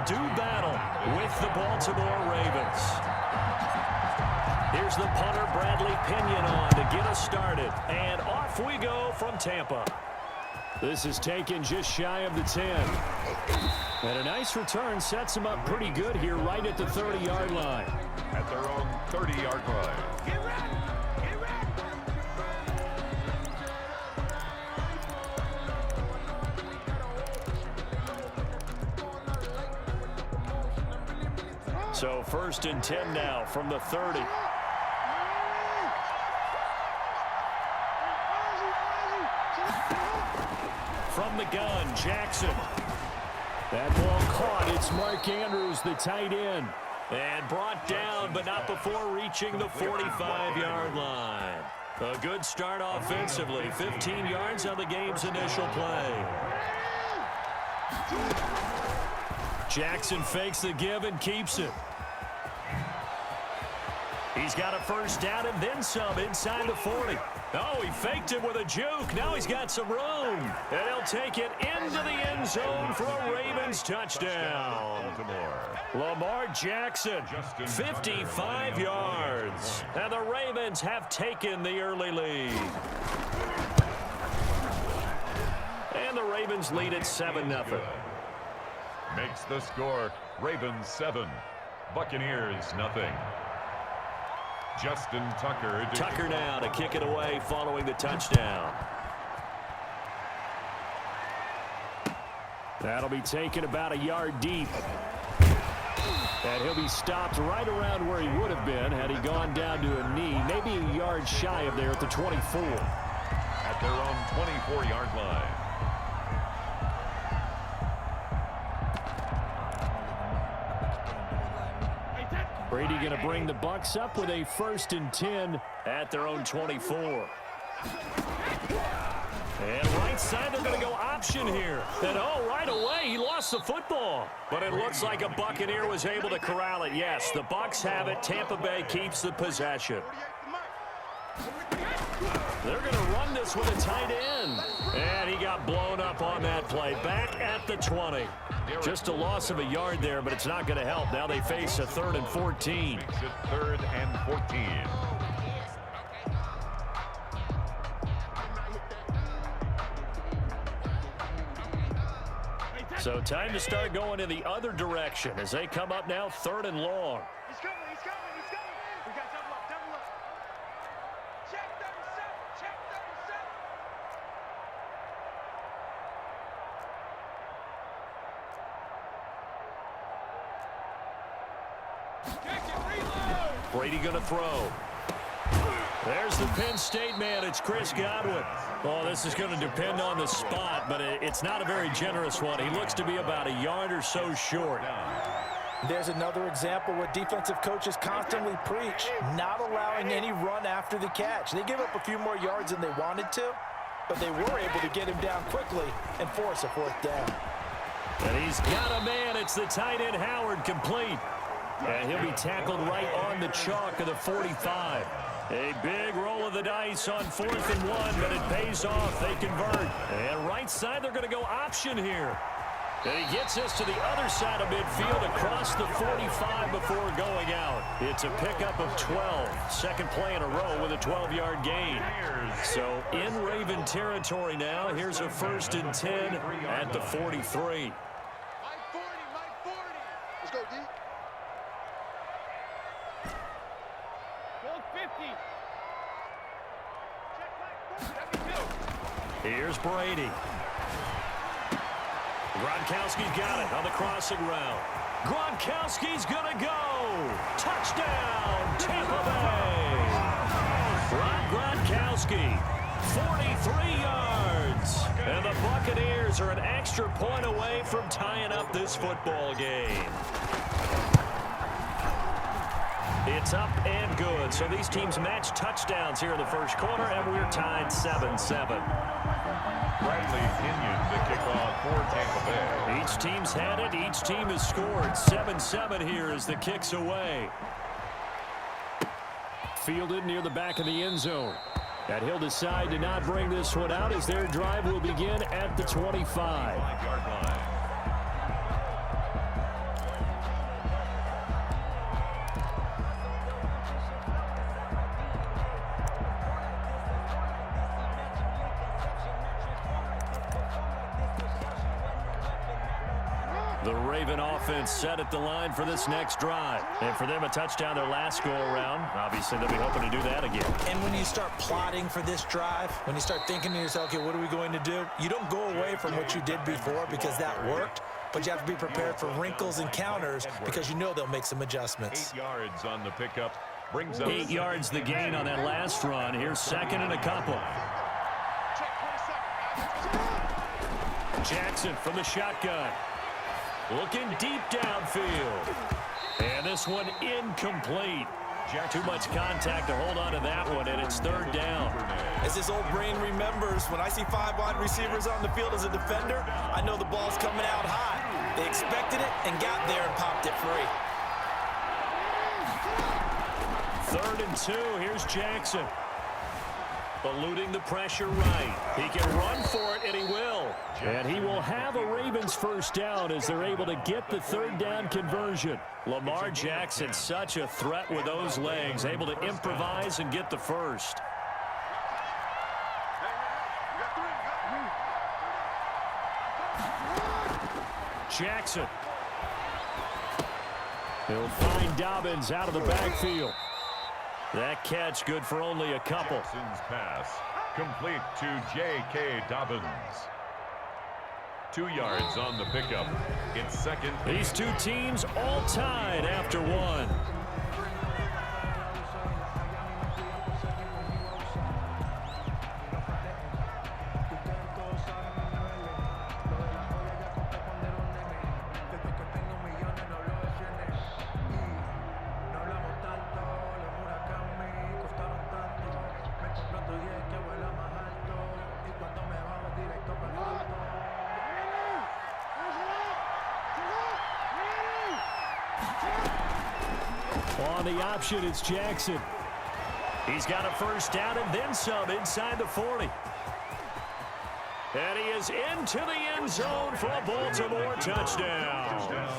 do battle with the Baltimore Ravens. Here's the punter, Bradley Pinion, on to get us started. And off we go from Tampa. This is taken just shy of the 10. And a nice return sets him up pretty good here right at the 30-yard line. At their own 30-yard line. Get ready! Get ready! So 1st and 10 now from the 30. From the gun, Jackson. That ball caught. It's Mark Andrews, the tight end. And brought down, but not before reaching the 45-yard line. A good start offensively. 15 yards on the game's initial play. Jackson fakes the give and keeps it. He's got a first down and then some inside the 40. Oh, he faked him with a juke. Now he's got some room. And he'll take it into the end zone for a Ravens touchdown. Lamar Jackson, 55 yards. And the Ravens have taken the early lead. And the Ravens lead at 7-0. Makes the score Ravens 7, Buccaneers nothing. Justin Tucker. Tucker now to kick it away following the touchdown. That'll be taken about a yard deep. And he'll be stopped right around where he would have been had he gone down to a knee, maybe a yard shy of there at the 24. At their own 24-yard line. Brady going to bring the Bucs up with a 1st and 10 at their own 24. And right side, they're going to go option here. And right away, he lost the football. But it looks like a Buccaneer was able to corral it. Yes, the Bucs have it. Tampa Bay keeps the possession. They're going to run this with a tight end. And he got blown up on that play. Back at the 20. Just a loss of a yard there, but it's not going to help. Now they face a 3rd and 14. Makes it 3rd and 14. So time to start going in the other direction as they come up now 3rd and long. He's coming, he's coming, he's coming. We got double up, double up. Check 37, check 37. Check it, reload. Brady going to throw. There's the Penn State man. It's Chris Godwin. Oh, this is going to depend on the spot, but it's not a very generous one. He looks to be about a yard or so short. There's another example where defensive coaches constantly preach, not allowing any run after the catch. They give up a few more yards than they wanted to, but they were able to get him down quickly and force a 4th down. And he's got a man. It's the tight end Howard, complete. And he'll be tackled right on the chalk of the 45. A big roll of the dice on 4th and 1, but it pays off. They convert. And right side, they're going to go option here. And he gets us to the other side of midfield across the 45 before going out. It's a pickup of 12. Second play in a row with a 12-yard gain. So in Raven territory now, here's a 1st and 10 at the 43. Mike 40, Mike 40. Let's go, D. Here's Brady. Gronkowski's got it on the crossing route. Gronkowski's going to go. Touchdown, Tampa Bay. Gronkowski, 43 yards. And the Buccaneers are an extra point away from tying up this football game. It's up and good. So these teams match touchdowns here in the first quarter, and we're tied 7-7. Bradley Pinion to kick off for Tampa Bay. Each team's had it. Each team has scored. 7-7 here as the kick's away. Fielded near the back of the end zone. And he'll decide to not bring this one out as their drive will begin at the 25. The Raven offense set at the line for this next drive. And for them, a touchdown their last go-around. Obviously, they'll be hoping to do that again. And when you start plotting for this drive, when you start thinking to yourself, okay, what are we going to do? You don't go away from what you did before because that worked, but you have to be prepared for wrinkles and counters because you know they'll make some adjustments. 8 yards on the pickup. Brings up 8 yards the gain on that last run. Here's second and a couple. Jackson from the shotgun. Looking deep downfield. And this one incomplete. Too much contact to hold on to that one, and it's third down. As this old brain remembers, when I see 5 wide receivers on the field as a defender, I know the ball's coming out hot. They expected it and got there and popped it free. 3rd and 2. Here's Jackson. Eluding the pressure right. He can run for it, and he will. And he will have a Ravens first down as they're able to get the 3rd down conversion. Lamar Jackson, such a threat with those legs, able to improvise and get the first. Jackson. He'll find Dobbins out of the backfield. That catch good for only a couple. Jackson's pass complete to J.K. Dobbins. 2 yards on the pickup. It's second. These two teams all tied after one. On the option, it's Jackson. He's got a first down and then some inside the 40. And he is into the end zone for a Baltimore touchdown.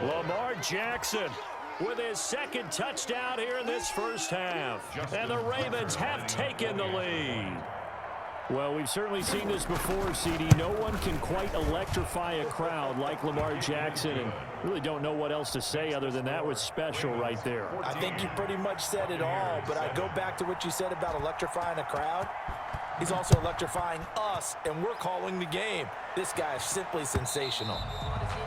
Lamar Jackson with his 2nd touchdown here in this first half. And the Ravens have taken the lead. Well, we've certainly seen this before, CD. No one can quite electrify a crowd like Lamar Jackson, and really don't know what else to say other than that was special right there. I think you pretty much said it all, but I go back to what you said about electrifying a crowd. He's also electrifying us, and we're calling the game. This guy is simply sensational.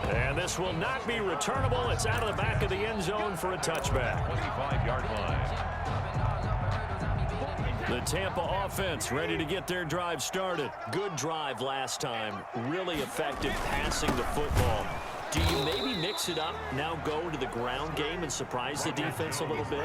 And this will not be returnable. It's out of the back of the end zone for a touchback. 25-yard line. The Tampa offense ready to get their drive started. Good drive last time. Really effective passing the football. Do you maybe mix it up, now go to the ground game and surprise the defense a little bit?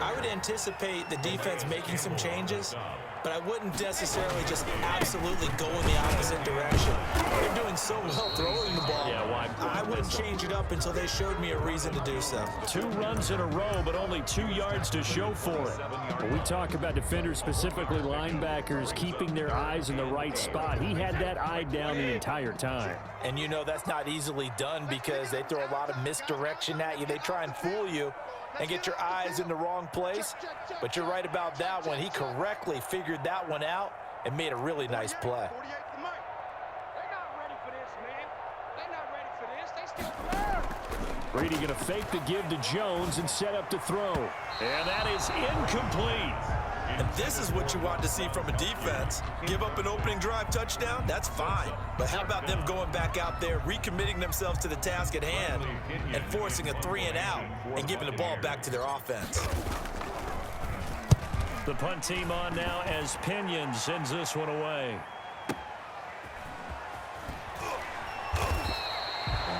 I would anticipate the defense making some changes, but I wouldn't necessarily just absolutely go in the opposite direction. They're doing so well throwing the ball. Yeah, well, I wouldn't change it up until they showed me a reason to do so. 2 runs in a row, but only 2 yards to show for it. When we talk about defenders, specifically linebackers, keeping their eyes in the right spot, he had that eye down the entire time. And you know that's not easily done because they throw a lot of misdirection at you. They try and fool you and get your eyes in the wrong place. But you're right about that one. He correctly figured that one out and made a really nice play. Brady going to fake the give to Jones and set up to throw. And that is incomplete. And this is what you want to see from a defense. Give up an opening drive touchdown, that's fine. But how about them going back out there, recommitting themselves to the task at hand, and forcing a 3 and out, and giving the ball back to their offense. The punt team on now as Pinion sends this one away.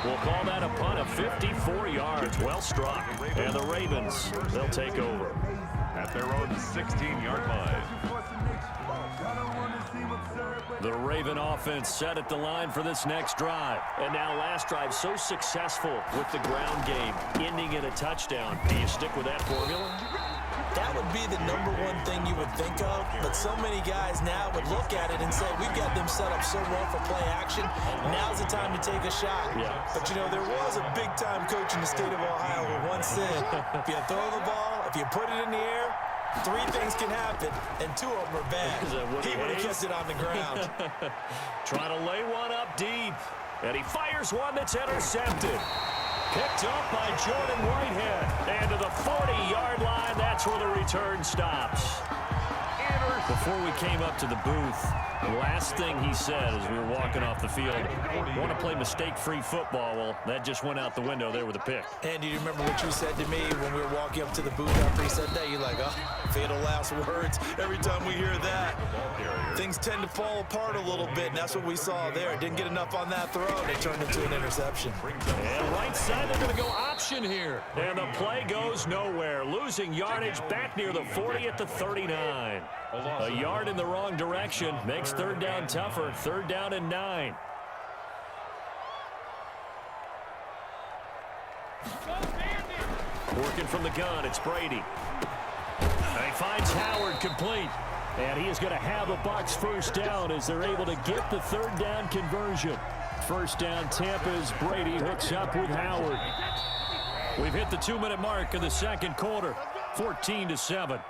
We'll call that a punt of 54 yards. Well struck. And the Ravens, they'll take over. At their own 16-yard line. The Raven offense set at the line for this next drive. And now last drive so successful with the ground game, ending in a touchdown. Do you stick with that formula? That would be the #1 thing you would think of, but so many guys now would look at it and say, we've got them set up so well for play action, now's the time to take a shot. Yeah. But, you know, there was a big-time coach in the state of Ohio who once said, if you throw the ball, if you put it in the air, 3 things can happen, and 2 of them are bad. He would have kept it on the ground. Trying to lay one up deep. And he fires one that's intercepted. Picked up by Jordan Whitehead. And to the 40-yard line, that's where the return stops. Before we came up to the booth, the last thing he said as we were walking off the field, want to play mistake-free football. Well, that just went out the window there with a pick. And do you remember what you said to me when we were walking up to the booth after he said that? You're like, oh, fatal last words. Every time we hear that, things tend to fall apart a little bit, and that's what we saw there. Didn't get enough on that throw, and it turned into an interception. And right side, they're going to go option here. And the play goes nowhere. Losing yardage back near the 40 at the 39. A yard in the wrong direction makes third down tougher. Third down and 9. Working from the gun, it's Brady. And he finds Howard complete. And he is going to have a Bucs first down as they're able to get the third down conversion. First down, Tampa as Brady hooks up with Howard. We've hit the 2-minute mark of the second quarter, 14-7.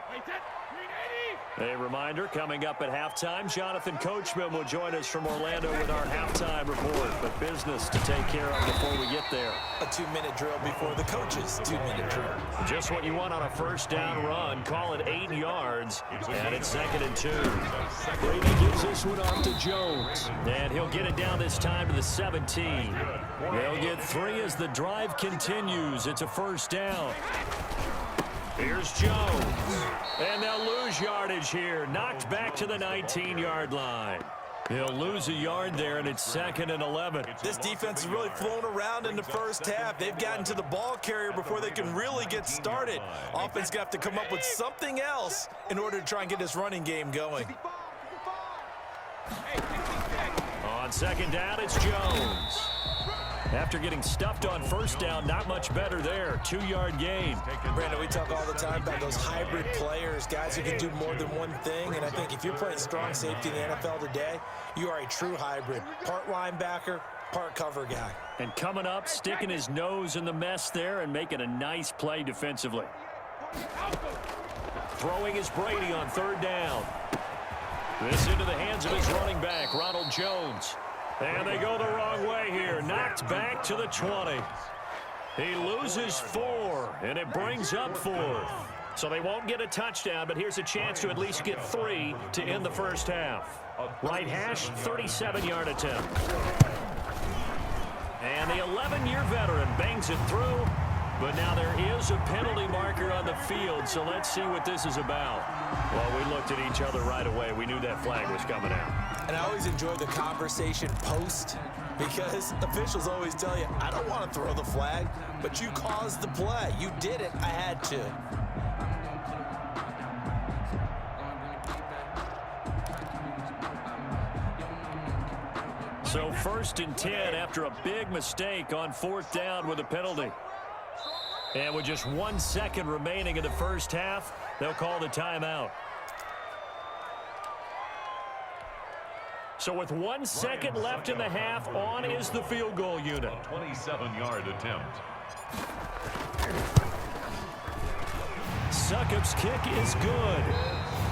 A reminder, coming up at halftime, Jonathan Coachman will join us from Orlando with our halftime report. But business to take care of before we get there. A 2-minute drill before the coach's 2-minute drill. Just what you want on a first down run. Call it 8 yards. And it's 2nd and 2. Brady gives this one off to Jones. And he'll get it down this time to the 17. They'll get 3 as the drive continues. It's a first down. Here's Jones. And they'll lose yardage here. Knocked back to the 19-yard line. He'll lose a yard there, and it's 2nd and 11. This defense is really flown around in the first half. They've gotten to the ball carrier before they can really get started. Offense got to come up with something else in order to try and get this running game going. On second down, it's Jones. After getting stuffed on first down, not much better there. 2-yard gain. Brandon, we talk all the time about those hybrid players, guys who can do more than one thing. And I think if you're playing strong safety in the NFL today, you are a true hybrid. Part linebacker, part cover guy. And coming up, sticking his nose in the mess there and making a nice play defensively. Throwing is Brady on third down. This into the hands of his running back, Ronald Jones. And they go the wrong way here. Knocked back to the 20. He loses 4, and it brings up 4th. So they won't get a touchdown, but here's a chance to at least get 3 to end the first half. Right hash, 37-yard attempt. And the 11-year veteran bangs it through. But now there is a penalty marker on the field, so let's see what this is about. Well, we looked at each other right away. We knew that flag was coming out. And I always enjoy the conversation post because officials always tell you, I don't want to throw the flag, but you caused the play. You did it. I had to. So 1st and 10 after a big mistake on 4th down with a penalty. And with just 1 second remaining in the first half, they'll call the timeout. So with 1 second left in the half, on is the field goal unit. 27-yard attempt. Succop's kick is good.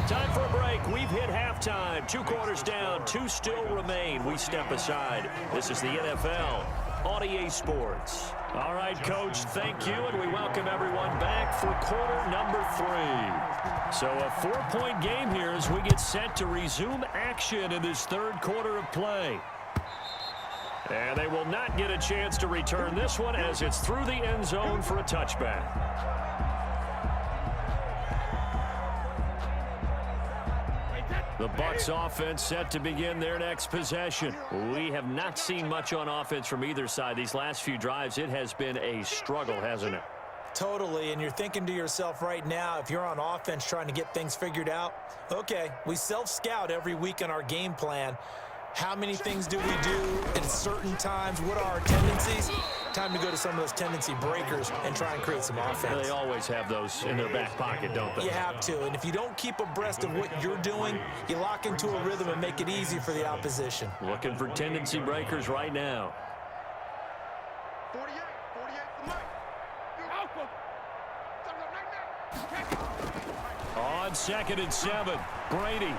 Time for a break. We've hit halftime. 2 quarters down, 2 still remain. We step aside. This is the NFL on EA Sports. All right, Coach, thank you, and we welcome everyone back for quarter number 3. So a 4-point game here as we get set to resume action in this third quarter of play. And they will not get a chance to return this one as it's through the end zone for a touchback. The Bucs offense set to begin their next possession. We have not seen much on offense from either side. These last few drives, it has been a struggle, hasn't it? Totally, and you're thinking to yourself right now, if you're on offense trying to get things figured out, okay, we self-scout every week on our game plan. How many things do we do at certain times? What are our tendencies? Time to go to some of those tendency breakers and try and create some offense. They always have those in their back pocket, don't they? You have to, and if you don't keep abreast of what you're doing, you lock into a rhythm and make it easy for the opposition. Looking for tendency breakers right now. 48 the mic. On 2nd and 7, Brady.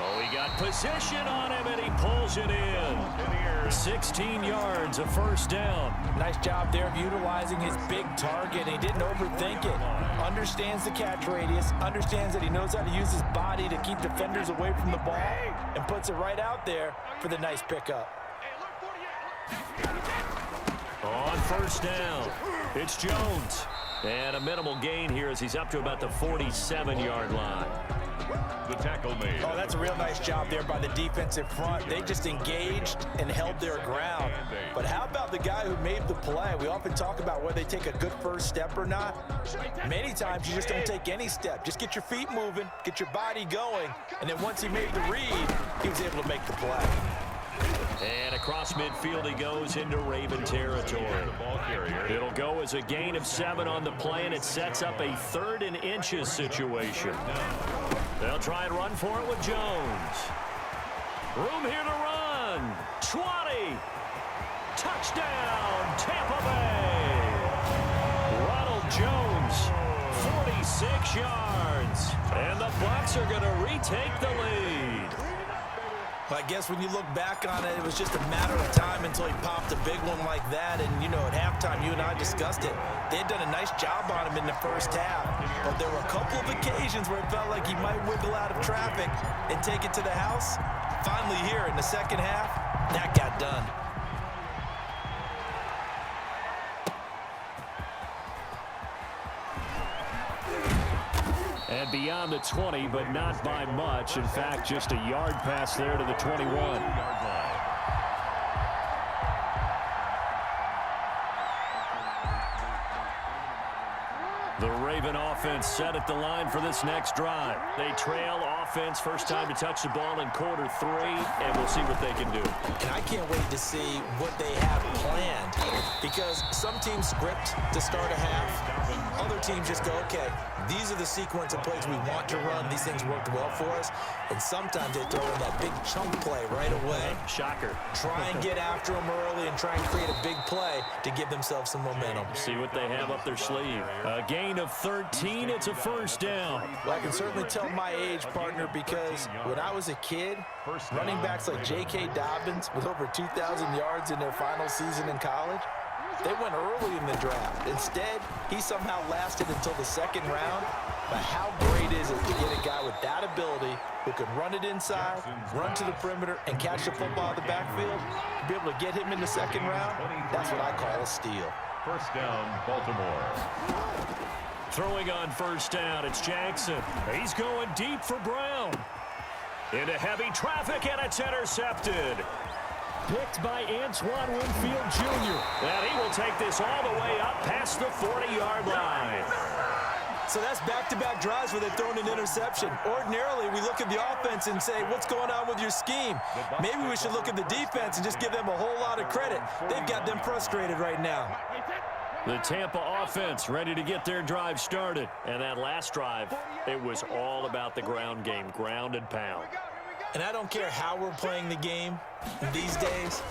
Oh, he got position on him, and he pulls it in. 16 yards, a first down. Nice job there of utilizing his big target. He didn't overthink it. Understands the catch radius, understands that he knows how to use his body to keep defenders away from the ball, and puts it right out there for the nice pickup. On first down, it's Jones. And a minimal gain here as he's up to about the 47-yard line. The tackle made. Oh, that's a real nice job there by the defensive front. They just engaged and held their ground. But how about the guy who made the play? We often talk about whether they take a good first step or not. Many times you just don't take any step. Just get your feet moving, get your body going, and then once he made the read, he was able to make the play. And across midfield he goes into Raven territory. It'll go as a gain of 7 on the play, and it sets up a 3rd and inches situation. They'll try and run for it with Jones. Room here to run. 20. Touchdown, Tampa Bay. Ronald Jones, 46 yards. And the Bucs are going to retake the lead. I guess when you look back on it, it was just a matter of time until he popped a big one like that. And, you know, at halftime, you and I discussed it. They had done a nice job on him in the first half. But there were a couple of occasions where it felt like he might wiggle out of traffic and take it to the house. Finally here in the second half, that got done. And beyond the 20, but not by much. In fact, just a yard pass there to the 21. The Raven offense set at the line for this next drive. They trail offense, first time to touch the ball in quarter 3, and we'll see what they can do. And I can't wait to see what they have planned, because some teams script to start a half. Other teams just go, okay, these are the sequence of plays we want to run. These things worked well for us. And sometimes they throw in that big chunk play right away. Shocker. Try and get after them early and try and create a big play to give themselves some momentum. See what they have up their sleeve. A gain of 13, it's a first down. Well, I can certainly tell my age, partner, because when I was a kid, running backs like J.K. Dobbins with over 2,000 yards in their final season in college, they went early in the draft. Instead, he somehow lasted until the second round. But how great is it to get a guy with that ability who can run it inside, run to the perimeter, and catch the football out of the backfield? To be able to get him in the second round, that's what I call a steal. First down, Baltimore. Throwing on first down, it's Jackson. He's going deep for Brown. Into heavy traffic, and it's intercepted. Picked by Antoine Winfield Jr. And he will take this all the way up past the 40-yard line. So that's back-to-back drives where they've thrown an interception. Ordinarily, we look at the offense and say, what's going on with your scheme? Maybe we should look at the defense and just give them a whole lot of credit. They've got them frustrated right now. The Tampa offense ready to get their drive started. And that last drive, it was all about the ground game, ground and pound. And I don't care how we're playing the game these days,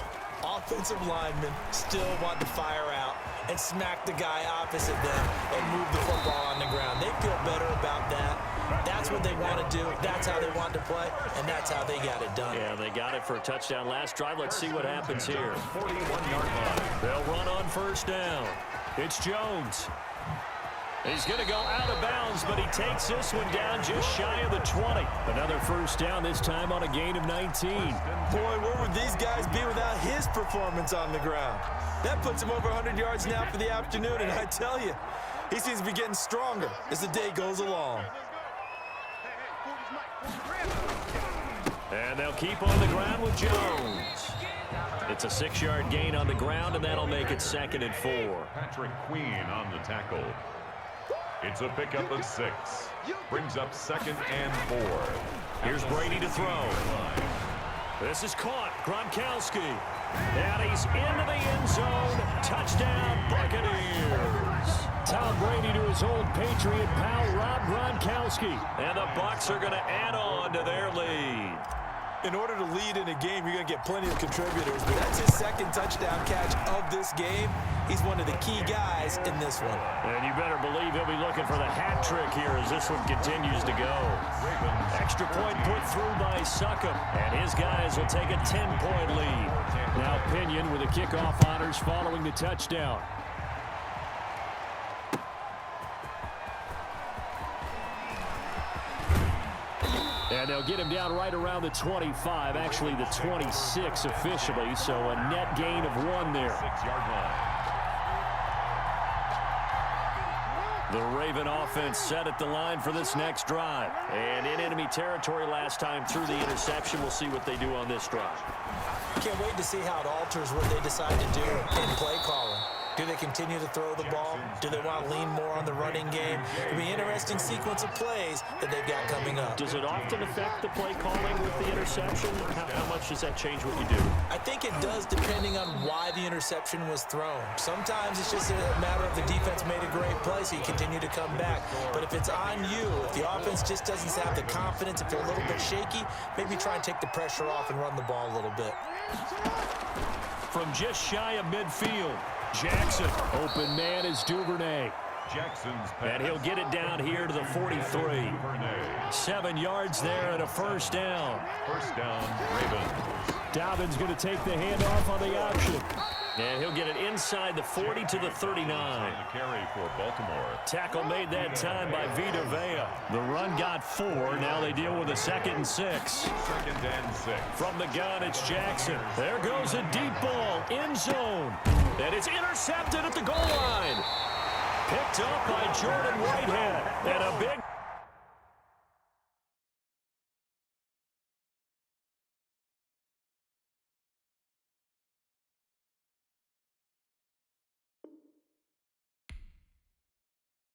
offensive linemen still want to fire out and smack the guy opposite them and move the football on the ground. They feel better about that. That's what they want to do. That's how they want to play, and that's how they got it done. Yeah, they got it for a touchdown last drive. Let's see what happens here. 41-yard line. They'll run on first down. It's Jones. He's going to go out of bounds, but he takes this one down just shy of the 20. Another first down, this time on a gain of 19. Boy, where would these guys be without his performance on the ground? That puts him over 100 yards now for the afternoon, and I tell you, he seems to be getting stronger as the day goes along. And they'll keep on the ground with Jones. It's a 6-yard gain on the ground, and that'll make it 2nd and 4. Patrick Queen on the tackle. It's a pickup of 6. Brings up 2nd and 4. Here's Brady to throw. This is caught. Gronkowski. And he's into the end zone. Touchdown, Buccaneers. Tom Brady to his old Patriot pal, Rob Gronkowski. And the Bucs are going to add on to their lead. In order to lead in a game, you're going to get plenty of contributors, but that's his second touchdown catch of this game. He's one of the key guys in this one. And you better believe he'll be looking for the hat trick here as this one continues to go. Extra point put through by Succop, and his guys will take a 10-point lead. Now Pinion with the kickoff honors following the touchdown. And they'll get him down right around the 25, actually the 26 officially, so a net gain of 1 there. 6-yard line. The Raven offense set at the line for this next drive. And in enemy territory last time through the interception. We'll see what they do on this drive. Can't wait to see how it alters what they decide to do in play calling. Do they continue to throw the ball? Do they want to lean more on the running game? It'll be an interesting sequence of plays that they've got coming up. Does it often affect the play calling with the interception? How much does that change what you do? I think it does depending on why the interception was thrown. Sometimes it's just a matter of the defense made a great play, so you continue to come back. But if it's on you, if the offense just doesn't have the confidence, if they're a little bit shaky, maybe try and take the pressure off and run the ball a little bit. From just shy of midfield, Jackson, open man is Duvernay. Jackson's pass. And he'll get it down here to the 43. 7 yards there and a first down. First down, Ravens. Dobbins going to take the handoff on the option. And he'll get it inside the 40 to the 39. On the carry for Baltimore. Tackle made that time by Vita Vea. The run got 4. Now they deal with a 2nd and 6. 2nd and 6. From the gun, it's Jackson. There goes a deep ball, end zone. And it's intercepted at the goal line. Picked up by Jordan Whitehead. And a big